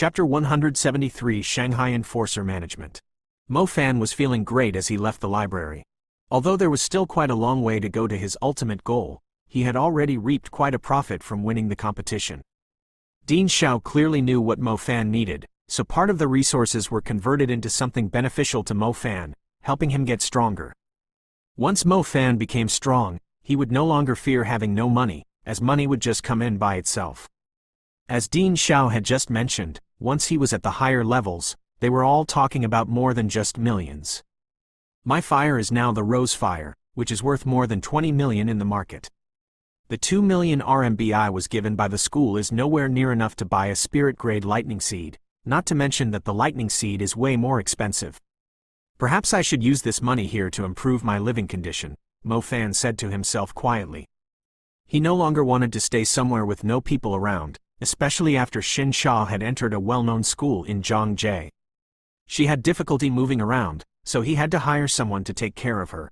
Chapter 173 Shanghai Enforcer Management. Mo Fan was feeling great as he left the library. Although there was still quite a long way to go to his ultimate goal, he had already reaped quite a profit from winning the competition. Dean Xiao clearly knew what Mo Fan needed, so part of the resources were converted into something beneficial to Mo Fan, helping him get stronger. Once Mo Fan became strong, he would no longer fear having no money, as money would just come in by itself. As Dean Xiao had just mentioned, once he was at the higher levels, they were all talking about more than just millions. My fire is now the Rose Fire, which is worth more than 20 million in the market. The 2 million RMB I was given by the school is nowhere near enough to buy a spirit-grade lightning seed, not to mention that the lightning seed is way more expensive. Perhaps I should use this money here to improve my living condition, Mo Fan said to himself quietly. He no longer wanted to stay somewhere with no people around, especially after Xin Sha had entered a well-known school in Zhangzhou. She had difficulty moving around, so he had to hire someone to take care of her.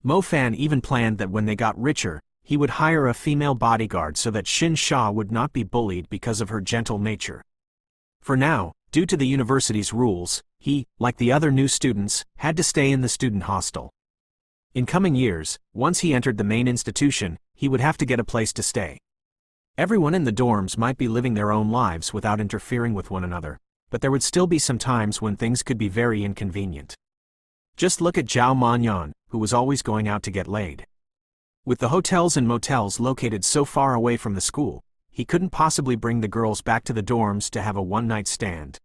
Mo Fan even planned that when they got richer, he would hire a female bodyguard so that Xin Sha would not be bullied because of her gentle nature. For now, due to the university's rules, he, like the other new students, had to stay in the student hostel. In coming years, once he entered the main institution, he would have to get a place to stay. Everyone in the dorms might be living their own lives without interfering with one another, but there would still be some times when things could be very inconvenient. Just look at Zhao Manyan, who was always going out to get laid. With the hotels and motels located so far away from the school, he couldn't possibly bring the girls back to the dorms to have a one-night stand.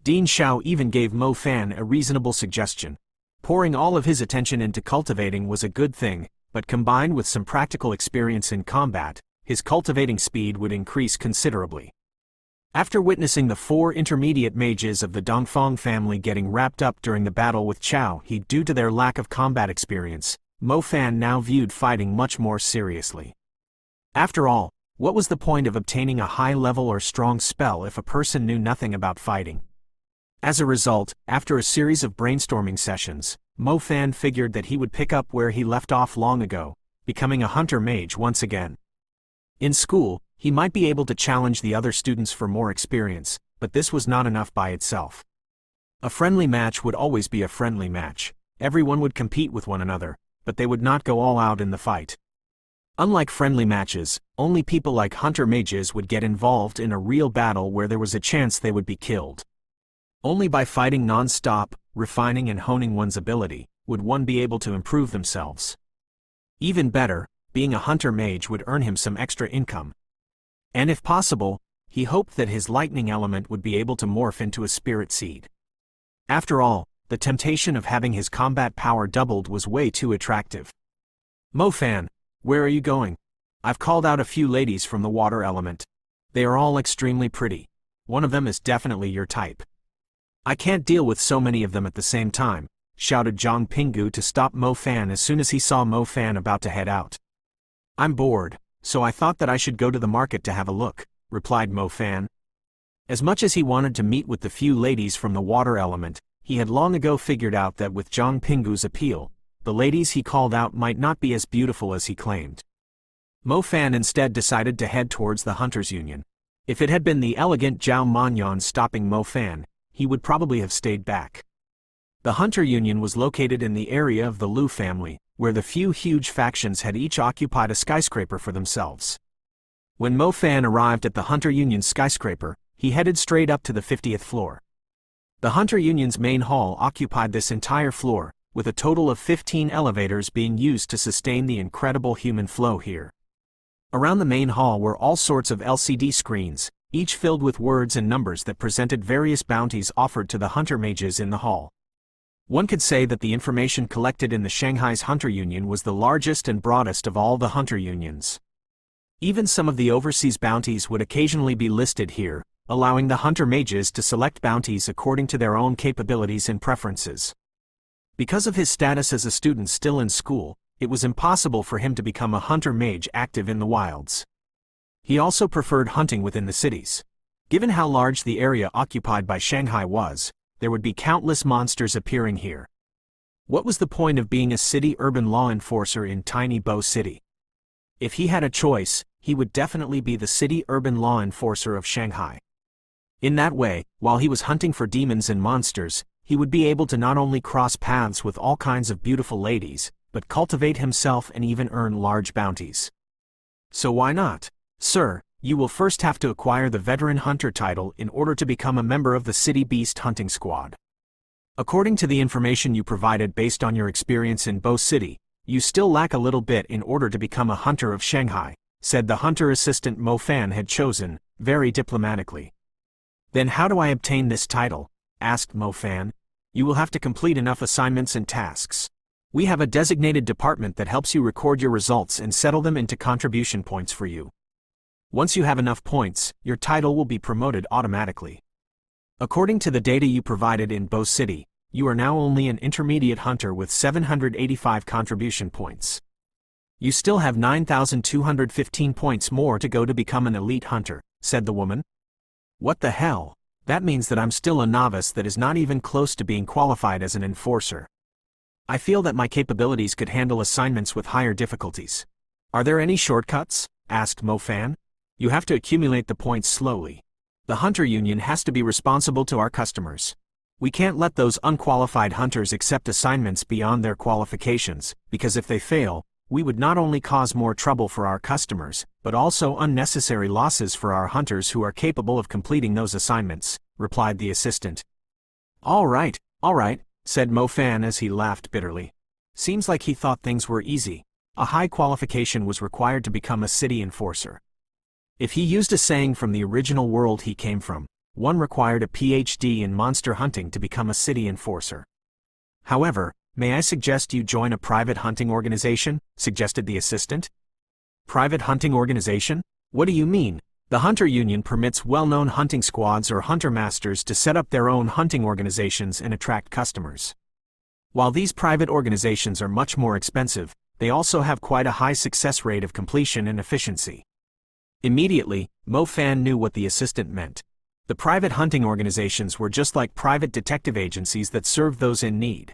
Dean Xiao even gave Mo Fan a reasonable suggestion. Pouring all of his attention into cultivating was a good thing, but combined with some practical experience in combat, his cultivating speed would increase considerably. After witnessing the 4 intermediate mages of the Dongfang family getting wrapped up during the battle with Chao He due to their lack of combat experience, Mo Fan now viewed fighting much more seriously. After all, what was the point of obtaining a high-level or strong spell if a person knew nothing about fighting? As a result, after a series of brainstorming sessions, Mo Fan figured that he would pick up where he left off long ago, becoming a hunter mage once again. In school, he might be able to challenge the other students for more experience, but this was not enough by itself. A friendly match would always be a friendly match. Everyone would compete with one another, but they would not go all out in the fight. Unlike friendly matches, only people like hunter mages would get involved in a real battle where there was a chance they would be killed. Only by fighting non-stop, refining and honing one's ability, would one be able to improve themselves. Even better, being a hunter mage would earn him some extra income. And if possible, he hoped that his lightning element would be able to morph into a spirit seed. After all, the temptation of having his combat power doubled was way too attractive. Mo Fan, where are you going? I've called out a few ladies from the water element. They are all extremely pretty. One of them is definitely your type. I can't deal with so many of them at the same time, shouted Zhang Pinggu to stop Mo Fan as soon as he saw Mo Fan about to head out. I'm bored, so I thought that I should go to the market to have a look, replied Mo Fan. As much as he wanted to meet with the few ladies from the water element, he had long ago figured out that with Zhang Pinggu's appeal, the ladies he called out might not be as beautiful as he claimed. Mo Fan instead decided to head towards the Hunters' Union. If it had been the elegant Zhao Manyan stopping Mo Fan, he would probably have stayed back. The Hunter Union was located in the area of the Liu family, where the few huge factions had each occupied a skyscraper for themselves. When Mo Fan arrived at the Hunter Union's skyscraper, he headed straight up to the 50th floor. The Hunter Union's main hall occupied this entire floor, with a total of 15 elevators being used to sustain the incredible human flow here. Around the main hall were all sorts of LCD screens, each filled with words and numbers that presented various bounties offered to the hunter mages in the hall. One could say that the information collected in the Shanghai's Hunter Union was the largest and broadest of all the hunter unions. Even some of the overseas bounties would occasionally be listed here, allowing the hunter mages to select bounties according to their own capabilities and preferences. Because of his status as a student still in school, it was impossible for him to become a hunter mage active in the wilds. He also preferred hunting within the cities. Given how large the area occupied by Shanghai was, there would be countless monsters appearing here. What was the point of being a city urban law enforcer in tiny Bo City? If he had a choice, he would definitely be the city urban law enforcer of Shanghai. In that way, while he was hunting for demons and monsters, he would be able to not only cross paths with all kinds of beautiful ladies, but cultivate himself and even earn large bounties. So why not? Sir, you will first have to acquire the Veteran Hunter title in order to become a member of the City Beast Hunting Squad. According to the information you provided based on your experience in Bo City, you still lack a little bit in order to become a hunter of Shanghai, said the hunter assistant Mo Fan had chosen, very diplomatically. Then how do I obtain this title? Asked Mo Fan. You will have to complete enough assignments and tasks. We have a designated department that helps you record your results and settle them into contribution points for you. Once you have enough points, your title will be promoted automatically. According to the data you provided in Bo City, you are now only an intermediate hunter with 785 contribution points. You still have 9,215 points more to go to become an elite hunter, said the woman. What the hell? That means that I'm still a novice that is not even close to being qualified as an enforcer. I feel that my capabilities could handle assignments with higher difficulties. Are there any shortcuts? Asked Mo Fan. You have to accumulate the points slowly. The hunter union has to be responsible to our customers. We can't let those unqualified hunters accept assignments beyond their qualifications, because if they fail, we would not only cause more trouble for our customers, but also unnecessary losses for our hunters who are capable of completing those assignments, replied the assistant. All right, said Mo Fan as he laughed bitterly. Seems like he thought things were easy. A high qualification was required to become a city enforcer. If he used a saying from the original world he came from, one required a PhD in monster hunting to become a city enforcer. However, may I suggest you join a private hunting organization? Suggested the assistant. Private hunting organization? What do you mean? The hunter union permits well-known hunting squads or hunter masters to set up their own hunting organizations and attract customers. While these private organizations are much more expensive, they also have quite a high success rate of completion and efficiency. Immediately, Mo Fan knew what the assistant meant. The private hunting organizations were just like private detective agencies that served those in need.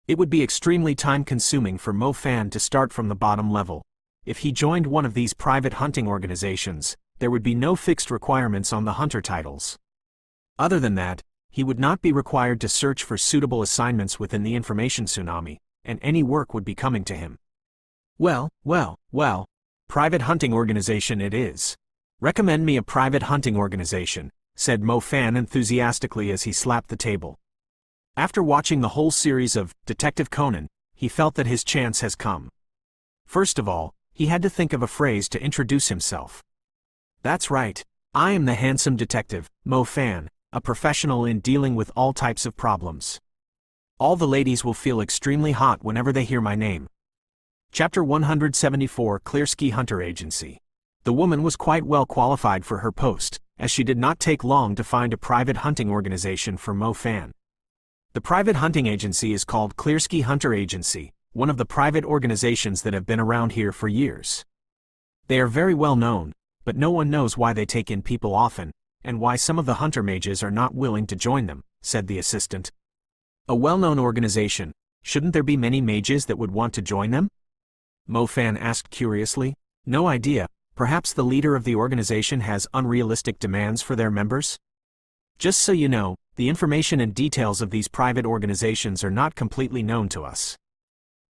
It would be extremely time-consuming for Mo Fan to start from the bottom level. If he joined one of these private hunting organizations, there would be no fixed requirements on the hunter titles. Other than that, he would not be required to search for suitable assignments within the information tsunami, and any work would be coming to him. Well, private hunting organization it is. Recommend me a private hunting organization, said Mo Fan enthusiastically as he slapped the table. After watching the whole series of Detective Conan, he felt that his chance has come. First of all, he had to think of a phrase to introduce himself. That's right, I am the handsome detective, Mo Fan, a professional in dealing with all types of problems. All the ladies will feel extremely hot whenever they hear my name. Chapter 174 Klersky Hunter Agency. The woman was quite well qualified for her post, as she did not take long to find a private hunting organization for Mo Fan. The private hunting agency is called Klersky Hunter Agency, one of the private organizations that have been around here for years. They are very well known, but no one knows why they take in people often, and why some of the hunter mages are not willing to join them, said the assistant. A well-known organization, shouldn't there be many mages that would want to join them? Mo Fan asked curiously. No idea, perhaps the leader of the organization has unrealistic demands for their members? Just so you know, the information and details of these private organizations are not completely known to us.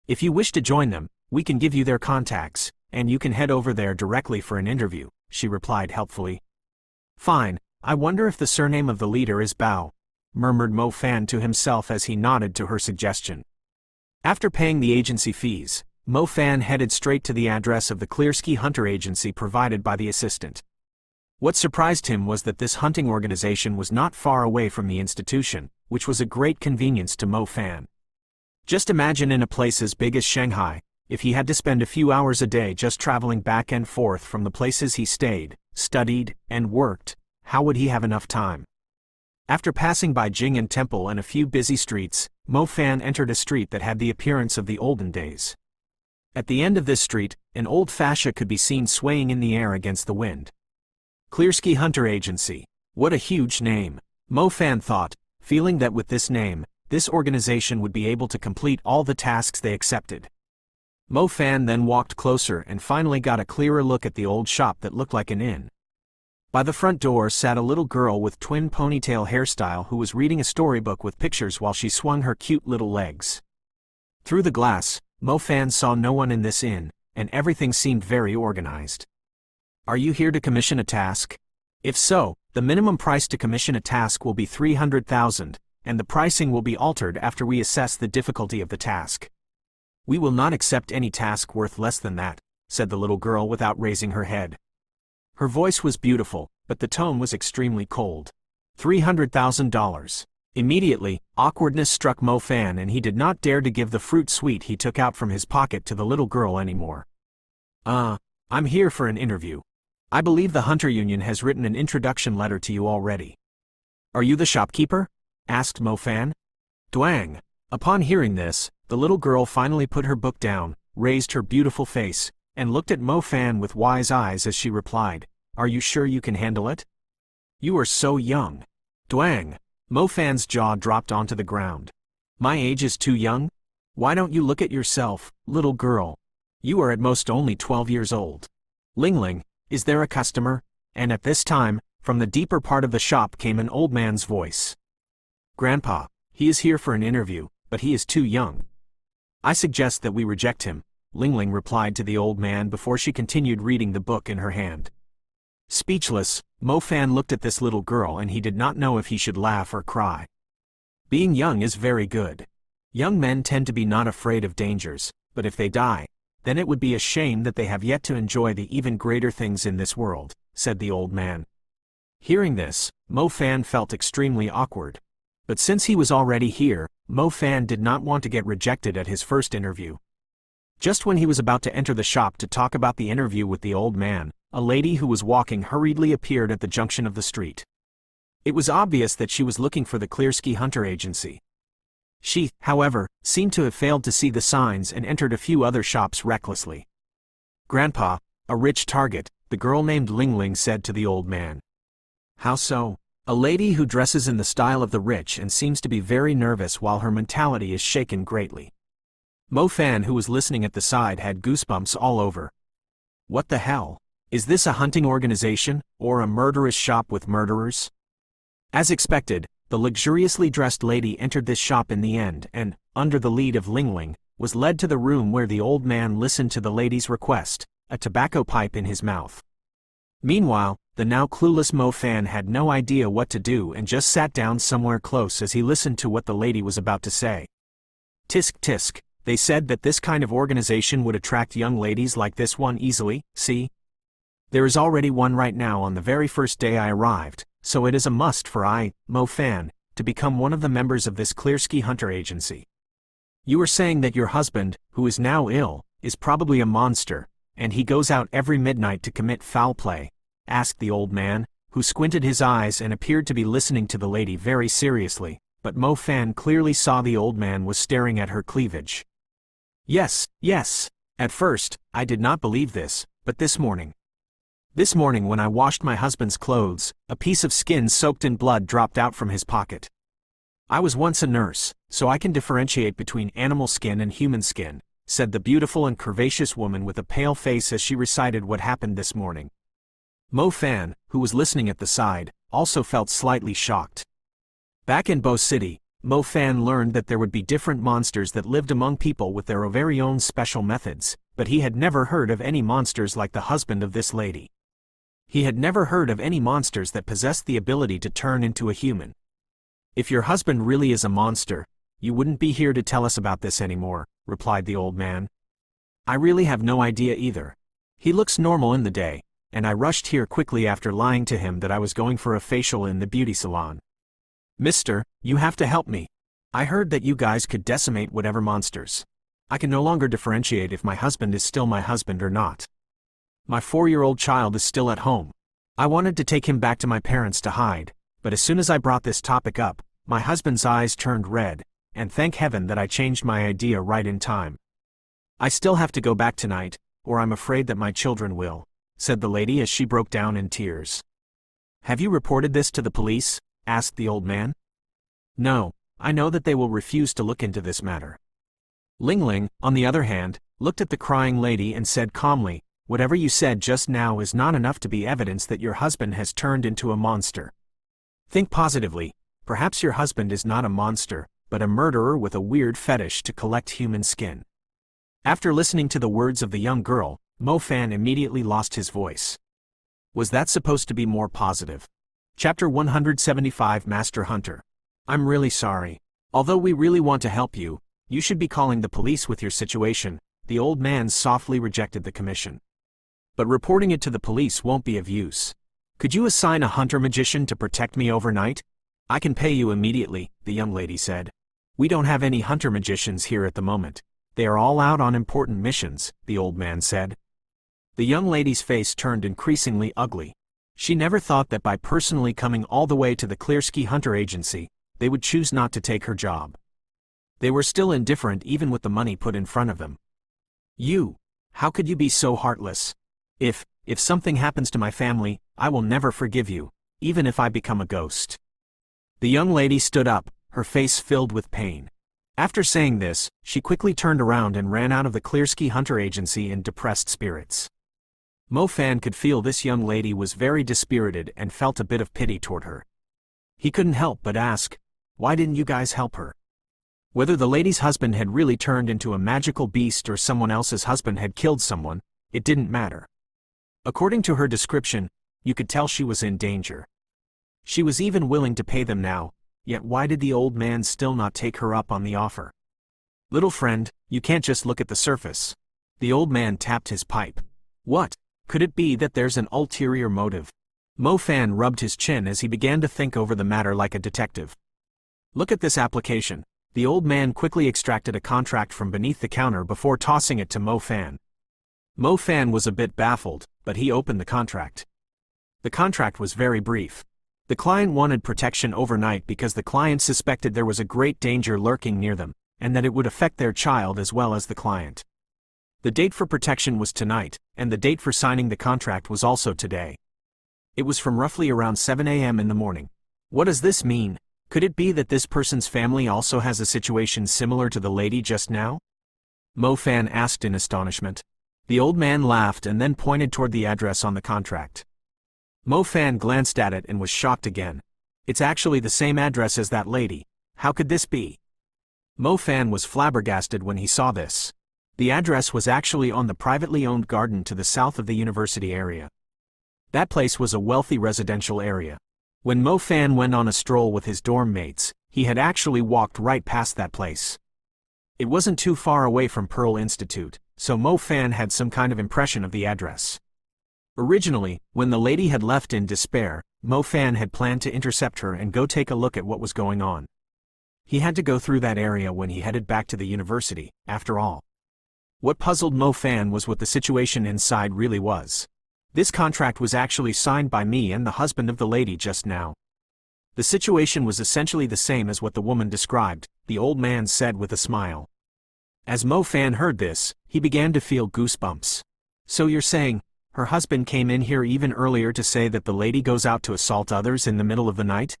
If you wish to join them, we can give you their contacts, and you can head over there directly for an interview, she replied helpfully. Fine, I wonder if the surname of the leader is Bao, murmured Mo Fan to himself as he nodded to her suggestion. After paying the agency fees, Mo Fan headed straight to the address of the Klersky Hunter Agency provided by the assistant. What surprised him was that this hunting organization was not far away from the institution, which was a great convenience to Mo Fan. Just imagine in a place as big as Shanghai, if he had to spend a few hours a day just traveling back and forth from the places he stayed, studied, and worked, how would he have enough time? After passing by Jing'an Temple and a few busy streets, Mo Fan entered a street that had the appearance of the olden days. At the end of this street, an old fascia could be seen swaying in the air against the wind. Klersky Hunter Agency. What a huge name, Mo Fan thought, feeling that with this name, this organization would be able to complete all the tasks they accepted. Mo Fan then walked closer and finally got a clearer look at the old shop that looked like an inn. By the front door sat a little girl with twin ponytail hairstyle who was reading a storybook with pictures while she swung her cute little legs. Through the glass, Mo Fan saw no one in this inn, and everything seemed very organized. Are you here to commission a task? If so, the minimum price to commission a task will be 300,000, and the pricing will be altered after we assess the difficulty of the task. We will not accept any task worth less than that, said the little girl without raising her head. Her voice was beautiful, but the tone was extremely cold. $300,000. Immediately, awkwardness struck Mo Fan and he did not dare to give the fruit sweet he took out from his pocket to the little girl anymore. I'm here for an interview. I believe the Hunter Union has written an introduction letter to you already. Are you the shopkeeper? Asked Mo Fan. Dwang. Upon hearing this, the little girl finally put her book down, raised her beautiful face, and looked at Mo Fan with wise eyes as she replied, Are you sure you can handle it? You are so young. Dwang. Mo Fan's jaw dropped onto the ground. My age is too young? Why don't you look at yourself, little girl? You are at most only 12 years old. Ling Ling, is there a customer? And at this time, from the deeper part of the shop came an old man's voice. Grandpa, he is here for an interview, but he is too young. I suggest that we reject him, Ling Ling replied to the old man before she continued reading the book in her hand. Speechless, Mo Fan looked at this little girl and he did not know if he should laugh or cry. Being young is very good. Young men tend to be not afraid of dangers, but if they die, then it would be a shame that they have yet to enjoy the even greater things in this world, said the old man. Hearing this, Mo Fan felt extremely awkward. But since he was already here, Mo Fan did not want to get rejected at his first interview. Just when he was about to enter the shop to talk about the interview with the old man, a lady who was walking hurriedly appeared at the junction of the street. It was obvious that she was looking for the Klearski Hunter Agency. She, however, seemed to have failed to see the signs and entered a few other shops recklessly. Grandpa, a rich target, the girl named Ling Ling said to the old man. How so? A lady who dresses in the style of the rich and seems to be very nervous while her mentality is shaken greatly. Mo Fan, who was listening at the side, had goosebumps all over. What the hell? Is this a hunting organization, or a murderous shop with murderers? As expected, the luxuriously dressed lady entered this shop in the end and, under the lead of Ling Ling, was led to the room where the old man listened to the lady's request, a tobacco pipe in his mouth. Meanwhile, the now clueless Mo Fan had no idea what to do and just sat down somewhere close as he listened to what the lady was about to say. Tisk tisk, they said that this kind of organization would attract young ladies like this one easily, see? There is already one right now on the very first day I arrived, so it is a must for I, Mo Fan, to become one of the members of this Klearski Hunter Agency. You are saying that your husband, who is now ill, is probably a monster, and he goes out every midnight to commit foul play? Asked the old man, who squinted his eyes and appeared to be listening to the lady very seriously, but Mo Fan clearly saw the old man was staring at her cleavage. Yes, yes. At first, I did not believe this, but this morning when I washed my husband's clothes, a piece of skin soaked in blood dropped out from his pocket. I was once a nurse, so I can differentiate between animal skin and human skin, said the beautiful and curvaceous woman with a pale face as she recited what happened this morning. Mo Fan, who was listening at the side, also felt slightly shocked. Back in Bo City, Mo Fan learned that there would be different monsters that lived among people with their very own special methods, but he had never heard of any monsters like the husband of this lady. He had never heard of any monsters that possessed the ability to turn into a human. If your husband really is a monster, you wouldn't be here to tell us about this anymore, replied the old man. I really have no idea either. He looks normal in the day, and I rushed here quickly after lying to him that I was going for a facial in the beauty salon. Mister, you have to help me. I heard that you guys could decimate whatever monsters. I can no longer differentiate if my husband is still my husband or not. My 4-year-old child is still at home. I wanted to take him back to my parents to hide, but as soon as I brought this topic up, my husband's eyes turned red, and thank heaven that I changed my idea right in time. I still have to go back tonight, or I'm afraid that my children will, said the lady as she broke down in tears. Have you reported this to the police? Asked the old man. No, I know that they will refuse to look into this matter. Ling Ling, on the other hand, looked at the crying lady and said calmly, Whatever you said just now is not enough to be evidence that your husband has turned into a monster. Think positively. Perhaps your husband is not a monster, but a murderer with a weird fetish to collect human skin." After listening to the words of the young girl, Mo Fan immediately lost his voice. Was that supposed to be more positive? Chapter 175 Master Hunter. "I'm really sorry. Although we really want to help you, you should be calling the police with your situation." The old man softly rejected the commission. "But reporting it to the police won't be of use. Could you assign a hunter magician to protect me overnight? I can pay you immediately," the young lady said. "We don't have any hunter magicians here at the moment. They are all out on important missions," the old man said. The young lady's face turned increasingly ugly. She never thought that by personally coming all the way to the Klersky Hunter Agency, they would choose not to take her job. They were still indifferent even with the money put in front of them. How could you be so heartless? If something happens to my family, I will never forgive you, even if I become a ghost." The young lady stood up, her face filled with pain. After saying this, she quickly turned around and ran out of the Klersky Hunter Agency in depressed spirits. Mo Fan could feel this young lady was very dispirited and felt a bit of pity toward her. He couldn't help but ask, "Why didn't you guys help her?" Whether the lady's husband had really turned into a magical beast or someone else's husband had killed someone, it didn't matter. According to her description, you could tell she was in danger. She was even willing to pay them now, yet why did the old man still not take her up on the offer? "Little friend, you can't just look at the surface." The old man tapped his pipe. "What? Could it be that there's an ulterior motive?" Mo Fan rubbed his chin as he began to think over the matter like a detective. "Look at this application." The old man quickly extracted a contract from beneath the counter before tossing it to Mo Fan. Mo Fan was a bit baffled, but he opened the contract. The contract was very brief. The client wanted protection overnight because the client suspected there was a great danger lurking near them, and that it would affect their child as well as the client. The date for protection was tonight, and the date for signing the contract was also today. It was from roughly around 7 a.m. in the morning. What does this mean? Could it be that this person's family also has a situation similar to the lady just now? Mo Fan asked in astonishment. The old man laughed and then pointed toward the address on the contract. Mo Fan glanced at it and was shocked again. It's actually the same address as that lady. How could this be? Mo Fan was flabbergasted when he saw this. The address was actually on the privately owned garden to the south of the university area. That place was a wealthy residential area. When Mo Fan went on a stroll with his dorm mates, he had actually walked right past that place. It wasn't too far away from Pearl Institute, so Mo Fan had some kind of impression of the address. Originally, when the lady had left in despair, Mo Fan had planned to intercept her and go take a look at what was going on. He had to go through that area when he headed back to the university, after all. What puzzled Mo Fan was what the situation inside really was. This contract was actually signed by me and the husband of the lady just now. The situation was essentially the same as what the woman described, the old man said with a smile. As Mo Fan heard this, he began to feel goosebumps. So you're saying, her husband came in here even earlier to say that the lady goes out to assault others in the middle of the night?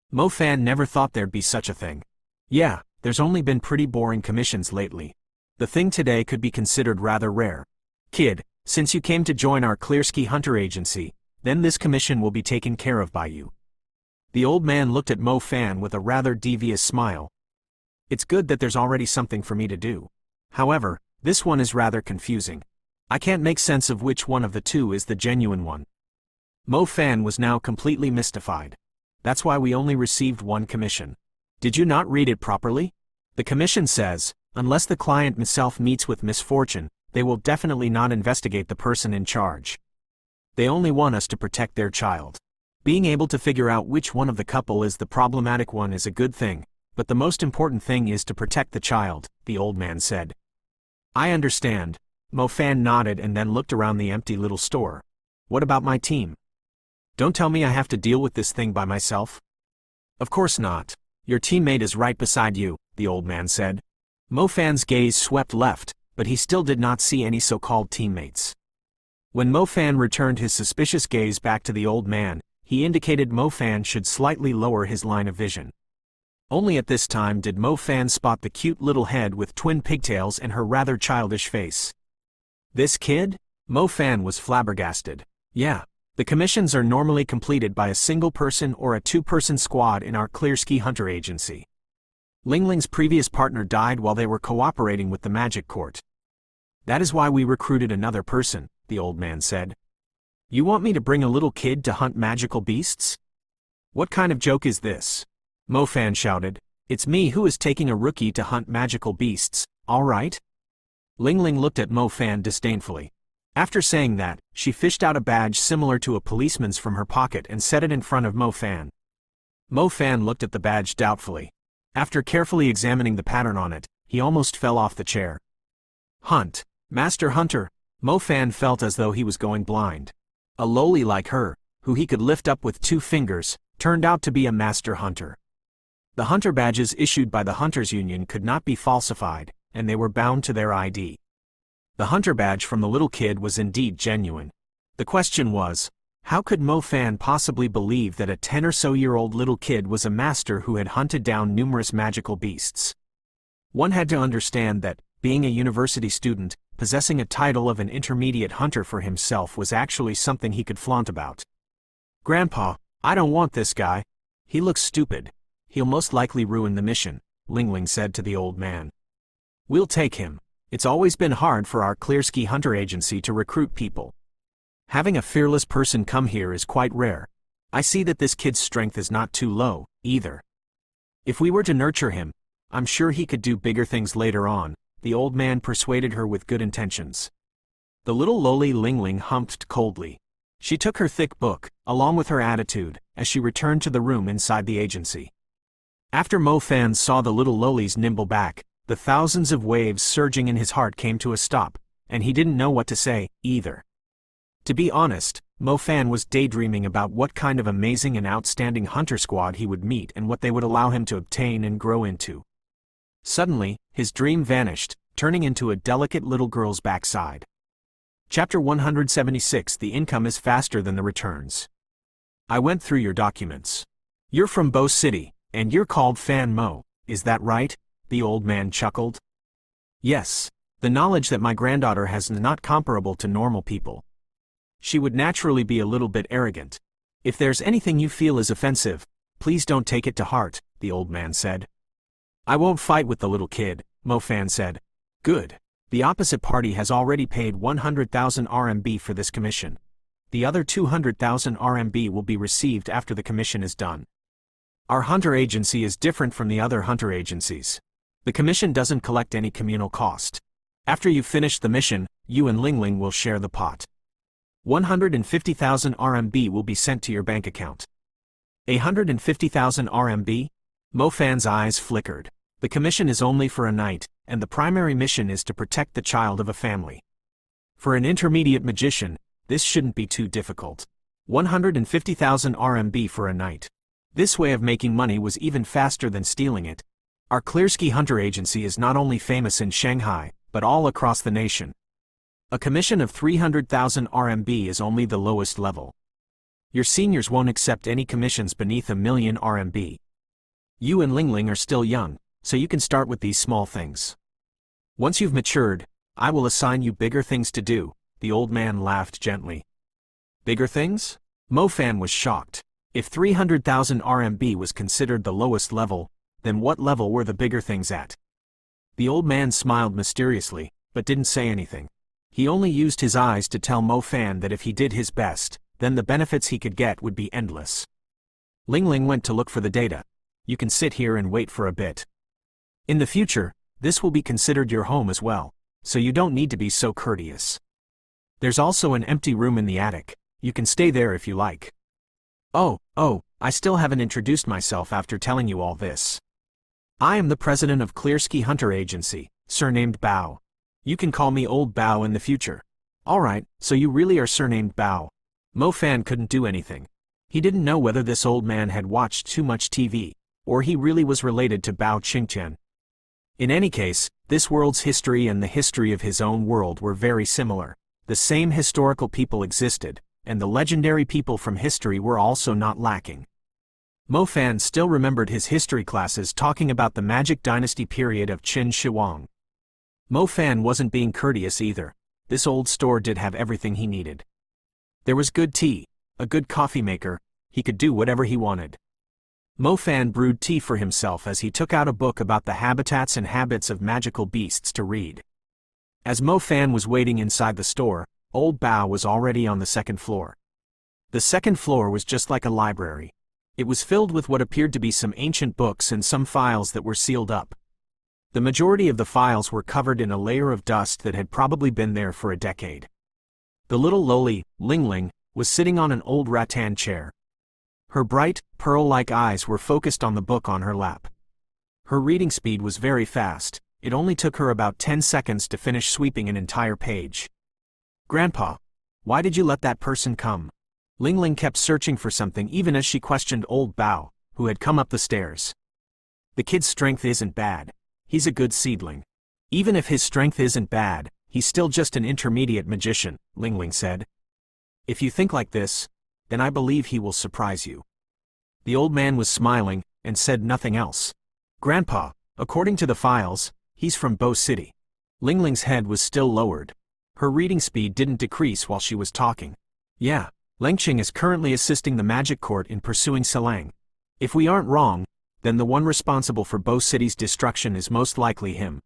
Mo Fan never thought there'd be such a thing. Yeah, there's only been pretty boring commissions lately. The thing today could be considered rather rare. Kid, since you came to join our Klersky Hunter Agency, then this commission will be taken care of by you. The old man looked at Mo Fan with a rather devious smile. It's good that there's already something for me to do. However, this one is rather confusing. I can't make sense of which one of the two is the genuine one. Mo Fan was now completely mystified. That's why we only received one commission. Did you not read it properly? The commission says, unless the client himself meets with misfortune, they will definitely not investigate the person in charge. They only want us to protect their child. Being able to figure out which one of the couple is the problematic one is a good thing, but the most important thing is to protect the child, the old man said. I understand. Mo Fan nodded and then looked around the empty little store. What about my team? Don't tell me I have to deal with this thing by myself? Of course not. Your teammate is right beside you, the old man said. Mo Fan's gaze swept left, but he still did not see any so-called teammates. When Mo Fan returned his suspicious gaze back to the old man, he indicated Mo Fan should slightly lower his line of vision. Only at this time did Mo Fan spot the cute little head with twin pigtails and her rather childish face. This kid? Mo Fan was flabbergasted. Yeah. The commissions are normally completed by a single person or a two-person squad in our Clearski Hunter agency. Ling Ling's previous partner died while they were cooperating with the magic court. That is why we recruited another person, the old man said. You want me to bring a little kid to hunt magical beasts? What kind of joke is this? Mo Fan shouted. It's me who is taking a rookie to hunt magical beasts, all right? Ling Ling looked at Mo Fan disdainfully. After saying that, she fished out a badge similar to a policeman's from her pocket and set it in front of Mo Fan. Mo Fan looked at the badge doubtfully. After carefully examining the pattern on it, he almost fell off the chair. Hunt. Master Hunter. Mo Fan felt as though he was going blind. A loli like her, who he could lift up with 2 fingers, turned out to be a master hunter. The hunter badges issued by the Hunters Union could not be falsified, and they were bound to their ID. The hunter badge from the little kid was indeed genuine. The question was, how could Mo Fan possibly believe that a 10 or so year old little kid was a master who had hunted down numerous magical beasts? One had to understand that, being a university student, possessing a title of an intermediate hunter for himself was actually something he could flaunt about. Grandpa, I don't want this guy. He looks stupid. He'll most likely ruin the mission, Ling Ling said to the old man. We'll take him. It's always been hard for our Clearski Hunter agency to recruit people. Having a fearless person come here is quite rare. I see that this kid's strength is not too low, either. If we were to nurture him, I'm sure he could do bigger things later on, the old man persuaded her with good intentions. The little loli Ling Ling humped coldly. She took her thick book, along with her attitude, as she returned to the room inside the agency. After Mo Fan saw the little loli's nimble back, the thousands of waves surging in his heart came to a stop, and he didn't know what to say, either. To be honest, Mo Fan was daydreaming about what kind of amazing and outstanding hunter squad he would meet and what they would allow him to obtain and grow into. Suddenly, his dream vanished, turning into a delicate little girl's backside. Chapter 176. The income is faster than the returns. I went through your documents. You're from Bo City, and you're called Fan Mo, is that right? The old man chuckled. Yes. The knowledge that my granddaughter has is not comparable to normal people. She would naturally be a little bit arrogant. If there's anything you feel is offensive, please don't take it to heart, the old man said. I won't fight with the little kid, Mo Fan said. Good. The opposite party has already paid 100,000 RMB for this commission. The other 200,000 RMB will be received after the commission is done. Our hunter agency is different from the other hunter agencies. The commission doesn't collect any communal cost. After you've finished the mission, you and Ling Ling will share the pot. 150,000 RMB will be sent to your bank account. 150,000 RMB? Mo Fan's eyes flickered. The commission is only for a night, and the primary mission is to protect the child of a family. For an intermediate magician, this shouldn't be too difficult. 150,000 RMB for a night. This way of making money was even faster than stealing it. Our Clearski Hunter agency is not only famous in Shanghai, but all across the nation. A commission of 300,000 RMB is only the lowest level. Your seniors won't accept any commissions beneath 1,000,000 RMB. You and Ling Ling are still young, so you can start with these small things. Once you've matured, I will assign you bigger things to do, the old man laughed gently. Bigger things? Mo Fan was shocked. If 300,000 RMB was considered the lowest level, then what level were the bigger things at? The old man smiled mysteriously, but didn't say anything. He only used his eyes to tell Mo Fan that if he did his best, then the benefits he could get would be endless. Ling Ling went to look for the data. You can sit here and wait for a bit. In the future, this will be considered your home as well, so you don't need to be so courteous. There's also an empty room in the attic. You can stay there if you like. Oh, I still haven't introduced myself after telling you all this. I am the president of Clearski Hunter Agency, surnamed Bao. You can call me Old Bao in the future. Alright, so you really are surnamed Bao. Mo Fan couldn't do anything. He didn't know whether this old man had watched too much TV, or he really was related to Bao Qingtian. In any case, this world's history and the history of his own world were very similar. The same historical people existed, and the legendary people from history were also not lacking. Mo Fan still remembered his history classes talking about the Magic Dynasty period of Qin Shi Huang. Mo Fan wasn't being courteous either. this old store did have everything he needed. There was good tea, a good coffee maker, he could do whatever he wanted. Mo Fan brewed tea for himself as he took out a book about the habitats and habits of magical beasts to read. As Mo Fan was waiting inside the store, Old Bao was already on the second floor. The second floor was just like a library. It was filled with what appeared to be some ancient books and some files that were sealed up. The majority of the files were covered in a layer of dust that had probably been there for a decade. The little loli, Ling Ling, was sitting on an old rattan chair. Her bright, pearl-like eyes were focused on the book on her lap. Her reading speed was very fast. It only took her about 10 seconds to finish sweeping an entire page. "Grandpa, why did you let that person come?" Ling Ling kept searching for something even as she questioned Old Bao, who had come up the stairs. "The kid's strength isn't bad. He's a good seedling. Even if his strength isn't bad, he's still just an intermediate magician," Ling Ling said. "If you think like this, then I believe he will surprise you." The old man was smiling, and said nothing else. "Grandpa, according to the files, he's from Bo City." Ling Ling's head was still lowered. Her reading speed didn't decrease while she was talking. "Yeah, Lengqing is currently assisting the Magic Court in pursuing Selang. If we aren't wrong, then the one responsible for Bo City's destruction is most likely him."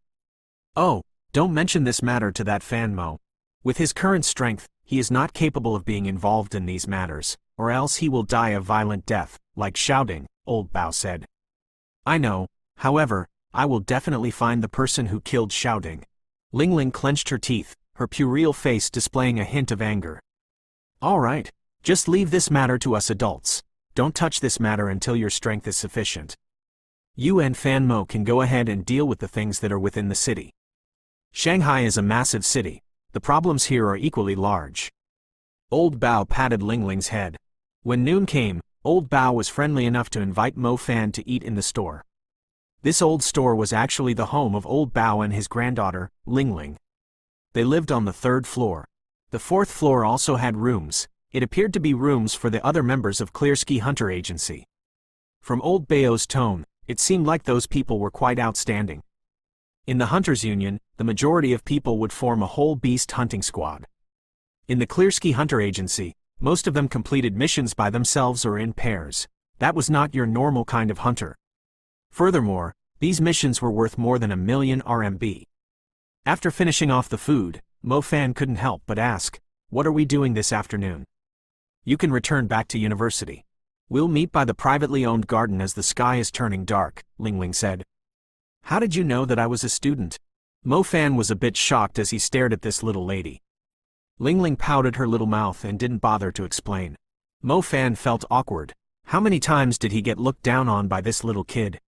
"Oh, don't mention this matter to that Fan Mo. With his current strength, he is not capable of being involved in these matters, or else he will die a violent death, like shouting," Old Bao said. "I know, however, I will definitely find the person who killed Xiaoding." Ling Ling clenched her teeth, her puerile face displaying a hint of anger. "All right, just leave this matter to us adults. Don't touch this matter until your strength is sufficient. You and Fan Mo can go ahead and deal with the things that are within the city. Shanghai is a massive city. The problems here are equally large." Old Bao patted Ling Ling's head. When noon came, Old Bao was friendly enough to invite Mo Fan to eat in the store. This old store was actually the home of Old Bao and his granddaughter, Ling Ling. They lived on the third floor. The fourth floor also had rooms. It appeared to be rooms for the other members of Clearski Hunter Agency. From Old Bao's tone, it seemed like those people were quite outstanding. In the Hunters Union, the majority of people would form a whole beast hunting squad. In the Clearski Hunter Agency, most of them completed missions by themselves or in pairs. That was not your normal kind of hunter. Furthermore, these missions were worth more than 1,000,000 RMB. After finishing off the food, Mo Fan couldn't help but ask, "What are we doing this afternoon?" "You can return back to university. We'll meet by the privately owned garden as the sky is turning dark," Ling Ling said. "How did you know that I was a student?" Mo Fan was a bit shocked as he stared at this little lady. Ling Ling pouted her little mouth and didn't bother to explain. Mo Fan felt awkward. How many times did he get looked down on by this little kid?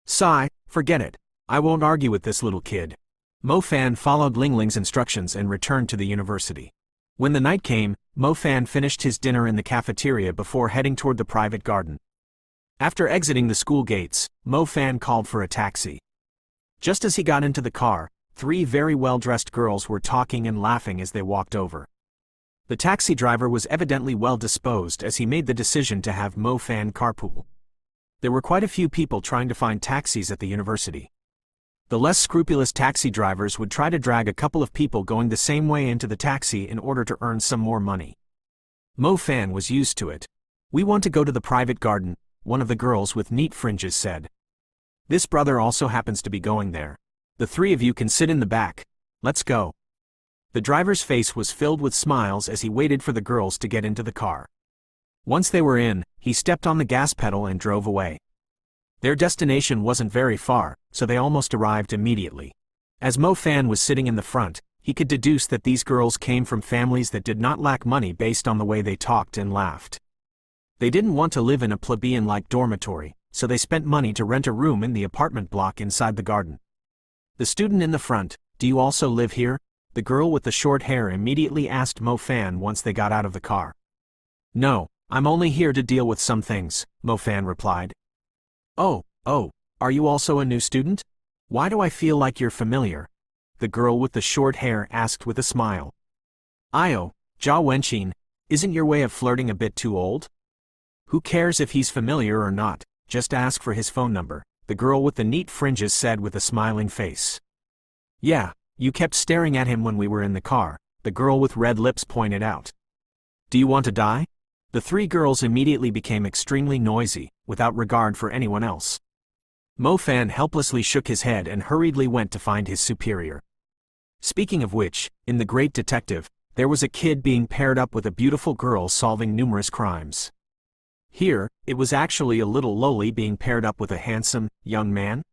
"Sigh, forget it. I won't argue with this little kid." Mo Fan followed Ling Ling's instructions and returned to the university. When the night came, Mo Fan finished his dinner in the cafeteria before heading toward the private garden. After exiting the school gates, Mo Fan called for a taxi. Just as he got into the car, 3 very well-dressed girls were talking and laughing as they walked over. The taxi driver was evidently well-disposed as he made the decision to have Mo Fan carpool. There were quite a few people trying to find taxis at the university. The less scrupulous taxi drivers would try to drag a couple of people going the same way into the taxi in order to earn some more money. Mo Fan was used to it. "We want to go to the private garden," one of the girls with neat fringes said. "This brother also happens to be going there. The 3 of you can sit in the back. Let's go." The driver's face was filled with smiles as he waited for the girls to get into the car. Once they were in, he stepped on the gas pedal and drove away. Their destination wasn't very far, so they almost arrived immediately. As Mo Fan was sitting in the front, he could deduce that these girls came from families that did not lack money based on the way they talked and laughed. They didn't want to live in a plebeian-like dormitory, so they spent money to rent a room in the apartment block inside the garden. The student in the front, "Do you also live here?" the girl with the short hair immediately asked Mo Fan once they got out of the car. "No, I'm only here to deal with some things," Mo Fan replied. Oh, are you also a new student? Why do I feel like you're familiar?" the girl with the short hair asked with a smile. "Io, Jia Wenqin, isn't your way of flirting a bit too old?" "Who cares if he's familiar or not, just ask for his phone number," the girl with the neat fringes said with a smiling face. "Yeah, You kept staring at him when we were in the car, the girl with red lips pointed out. Do you want to die? The three girls immediately became extremely noisy, without regard for anyone else. Mo Fan helplessly shook his head and hurriedly went to find his superior. Speaking of which, in The Great Detective, there was a kid being paired up with a beautiful girl solving numerous crimes. Here, it was actually a little lowly being paired up with a handsome, young man.